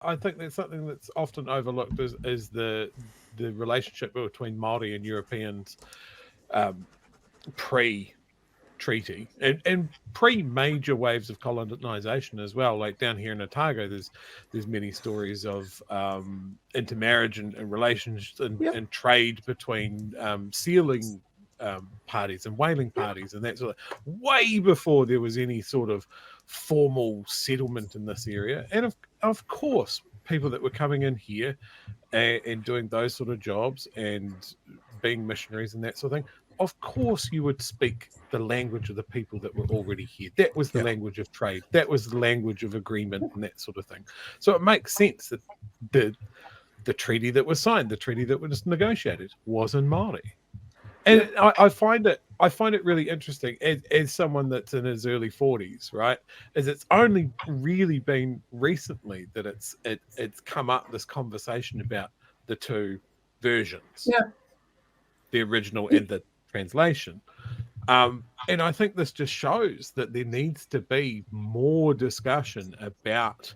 I think that's something that's often overlooked is the relationship between Māori and Europeans um, pre-treaty and pre-major waves of colonization as well. Like down here in Otago, there's many stories of intermarriage and relations Yep. and trade between sealing parties and whaling parties and that sort of way before there was any sort of formal settlement in this area. And of course, people that were coming in here and doing those sort of jobs and being missionaries and that sort of thing, of course you would speak the language of the people that were already here. That was the language of trade. That was the language of agreement and that sort of thing. So it makes sense that the treaty that was signed, the treaty that was negotiated, was in Māori. And I find it really interesting as someone that's in his early 40s, right? Is it's only really been recently that it's come up, this conversation about the two versions, the original and the translation. And I think this just shows that there needs to be more discussion about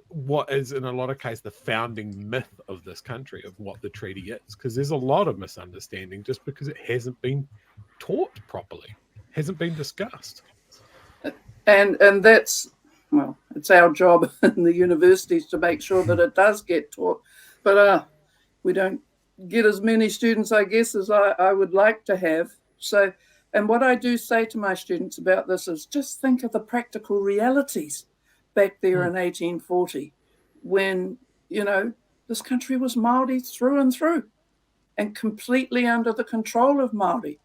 what is in a lot of cases the founding myth of this country, of what the treaty is, because there's a lot of misunderstanding just because it hasn't been taught properly, hasn't been discussed. And that's, well, it's our job in the universities to make sure that it does get taught, but we don't get as many students, I guess, as I would like to have. So, and what I do say to my students about this is just think of the practical realities back there in 1840, when, this country was Māori through and through and completely under the control of Māori.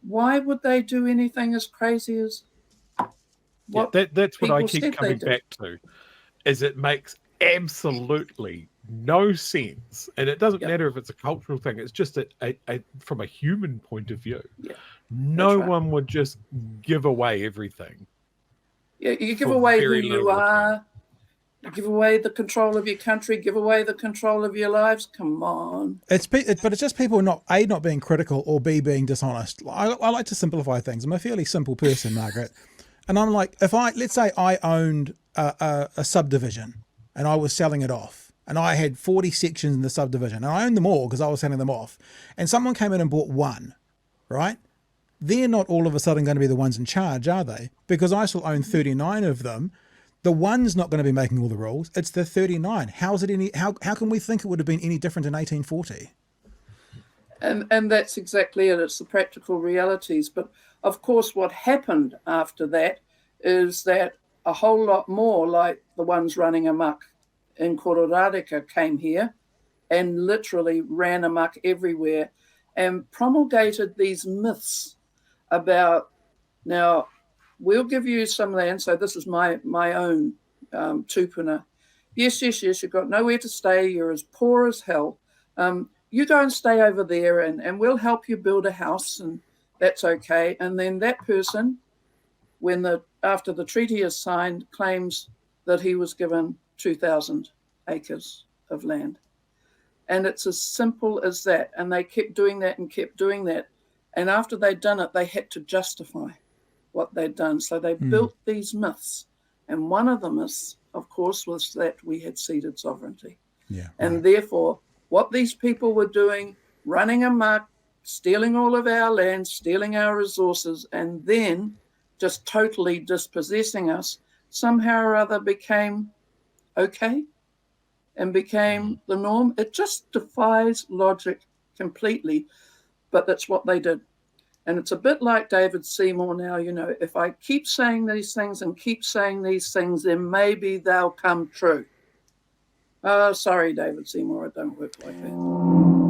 Why would they do anything as crazy as that's what I keep coming back to, is it makes absolutely no sense. And it doesn't matter if it's a cultural thing, it's just from a human point of view. No one would just give away everything. Yeah, you give away who you are, you give away the control of your country, give away the control of your lives. Come on. But it's just people not being critical, or B, being dishonest. I like to simplify things. I'm a fairly simple person, Margaret. And I'm like, let's say I owned a subdivision and I was selling it off, and I had 40 sections in the subdivision, and I owned them all because I was selling them off, and someone came in and bought one, right? They're not all of a sudden going to be the ones in charge, are they? Because I still own 39 of them. The one's not going to be making all the rules. It's the 39. How can we think it would have been any different in 1840? And that's exactly it. It's the practical realities. But of course, what happened after that is that a whole lot more like the ones running amok in Kororareka came here and literally ran amok everywhere and promulgated these myths about, now, we'll give you some land. So this is my own tupuna. Yes, you've got nowhere to stay. You're as poor as hell. You go and stay over there and we'll help you build a house, and that's okay. And then that person, after the treaty is signed, claims that he was given 2,000 acres of land. And it's as simple as that. And they kept doing that and kept doing that. And after they'd done it, they had to justify what they'd done. So they built these myths. And one of the myths, of course, was that we had ceded sovereignty. Yeah. And therefore, what these people were doing, running amok, stealing all of our land, stealing our resources, and then just totally dispossessing us, somehow or other became okay and became the norm. It just defies logic completely, but that's what they did. And it's a bit like David Seymour now, if I keep saying these things and keep saying these things, then maybe they'll come true. Sorry, David Seymour, it don't work like that.